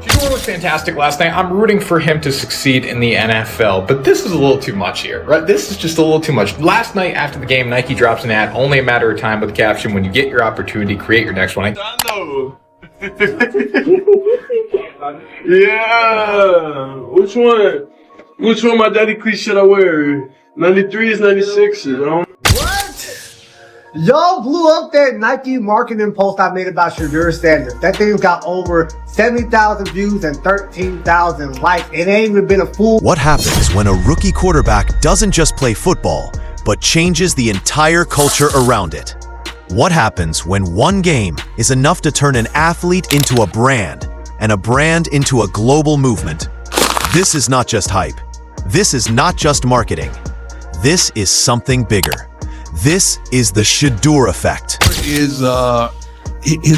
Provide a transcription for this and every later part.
Shedeur was fantastic last night. I'm rooting for him to succeed in the NFL, but this is a little too much here, right? This is just a little too much. Last night after the game, Nike drops an ad, only a matter of time, with the caption, "When you get your opportunity, create your next one." I know. Yeah. Which one? Which one, my daddy cleat should I wear? 93s, 96s. What? Y'all blew up that Nike marketing post I made about Shedeur Sanders. That thing's got over 70,000 views and 13,000 likes. It ain't even been a full. What happens when a rookie quarterback doesn't just play football, but changes the entire culture around it? What happens when one game is enough to turn an athlete into a brand, and a brand into a global movement? This is not just hype. This is not just marketing. This is something bigger. This is the Shedeur Effect. His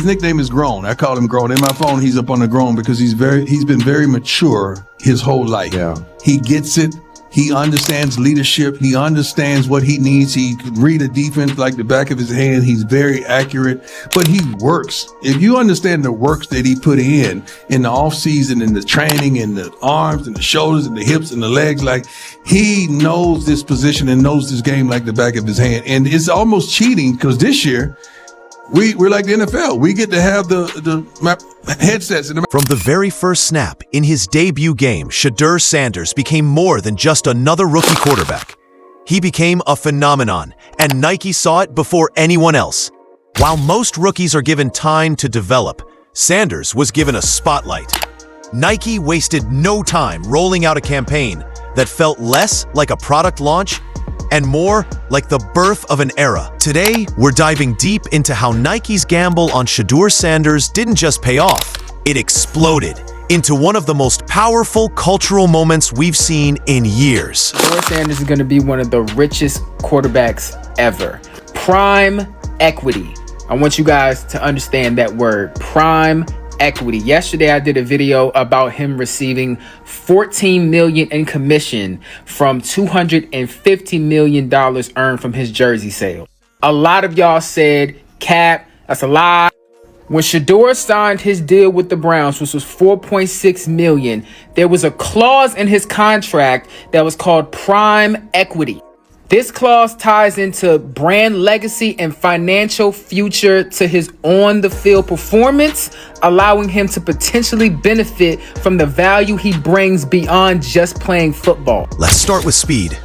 nickname is Grown. I call him Grown. In my phone, he's up on the Grown because he's been very mature his whole life. Yeah. He gets it. He understands leadership. He understands what he needs. He can read a defense like the back of his hand. He's very accurate, but he works. If you understand the works that he put in the off season, in the training, in the arms and the shoulders and the hips and the legs, like he knows this position and knows this game like the back of his hand. And it's almost cheating because this year, we're like the NFL. We get to have the headsets. From the very first snap in his debut game, Shedeur Sanders became more than just another rookie quarterback. He became a phenomenon, and Nike saw it before anyone else. While most rookies are given time to develop, Sanders was given a spotlight. Nike wasted no time rolling out a campaign that felt less like a product launch and more like the birth of an era. Today, we're diving deep into how Nike's gamble on Shedeur Sanders didn't just pay off, it exploded into one of the most powerful cultural moments we've seen in years. Shedeur Sanders is gonna be one of the richest quarterbacks ever. Prime equity. I want you guys to understand that word, prime equity. Yesterday, I did a video about him receiving $14 million in commission from $250 million earned from his jersey sale. A lot of y'all said, "Cap, that's a lie." When Shedeur signed his deal with the Browns, which was $4.6 million, there was a clause in his contract that was called prime equity. This clause ties into brand legacy and financial future to his on-the-field performance, allowing him to potentially benefit from the value he brings beyond just playing football. Let's start with speed.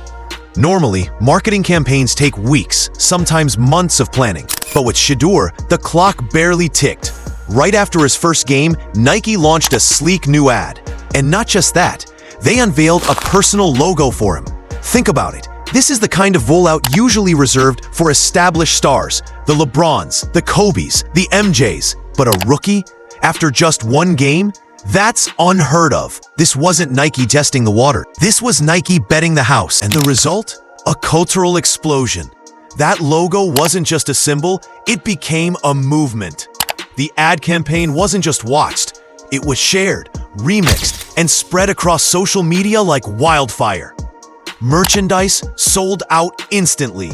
Normally, marketing campaigns take weeks, sometimes months of planning. But with Shedeur, the clock barely ticked. Right after his first game, Nike launched a sleek new ad. And not just that, they unveiled a personal logo for him. Think about it. This is the kind of rollout usually reserved for established stars, the LeBrons, the Kobes, the MJs. But a rookie? After just one game? That's unheard of. This wasn't Nike testing the water. This was Nike betting the house. And the result? A cultural explosion. That logo wasn't just a symbol, it became a movement. The ad campaign wasn't just watched, it was shared, remixed, and spread across social media like wildfire. Merchandise sold out instantly.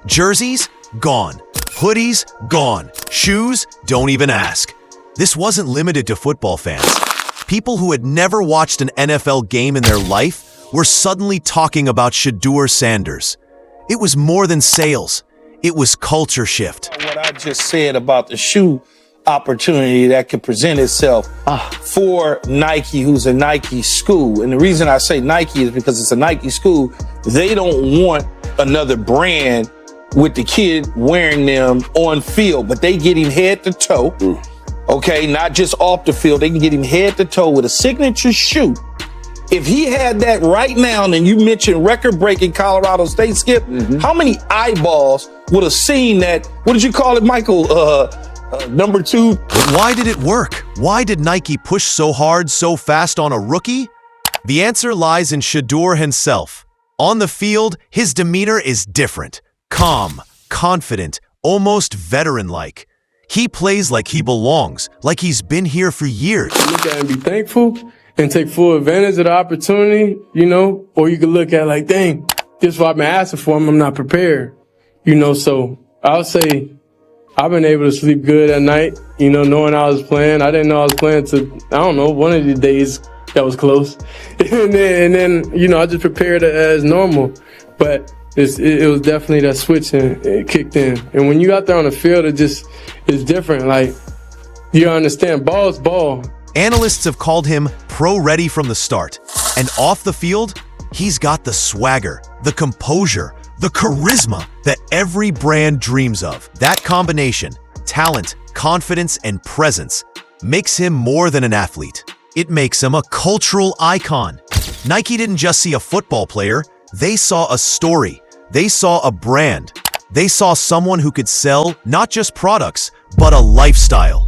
Jerseys? Gone. Hoodies? Gone. Shoes? Don't even ask. This wasn't limited to football fans. People who had never watched an NFL game in their life were suddenly talking about Shedeur Sanders. It was more than sales. It was culture shift. What I just said about the shoe opportunity that could present itself for Nike, who's a Nike school. And the reason I say Nike is because it's a Nike school. They don't want another brand with the kid wearing them on field, but they get him head to toe. Okay, not just off the field. They can get him head to toe with a signature shoe. If he had that right now, and you mentioned record-breaking Colorado State, Skip, how many eyeballs would have seen that? What did you call it, Michael? Number 2. But why did it work? Why did Nike push so hard, so fast on a rookie? The answer lies in Shedeur himself. On the field, his demeanor is different. Calm, confident, almost veteran-like. He plays like he belongs, like he's been here for years. Look at it and be thankful and take full advantage of the opportunity, you know, or you can look at it like, dang, this is what I've been asking for, I'm not prepared. You know, so I'll say I've been able to sleep good at night, you know, knowing I was playing. I didn't know I was playing to, I don't know, one of the days that was close. and then, you know, I just prepared it as normal. But it was definitely that switch and it kicked in. And when you out there on the field, it's different. Like, you understand, ball is ball. Analysts have called him pro-ready from the start. And off the field, he's got the swagger, the composure, the charisma that every brand dreams of. That combination, talent, confidence, and presence, makes him more than an athlete. It makes him a cultural icon. Nike didn't just see a football player, they saw a story. They saw a brand. They saw someone who could sell not just products, but a lifestyle.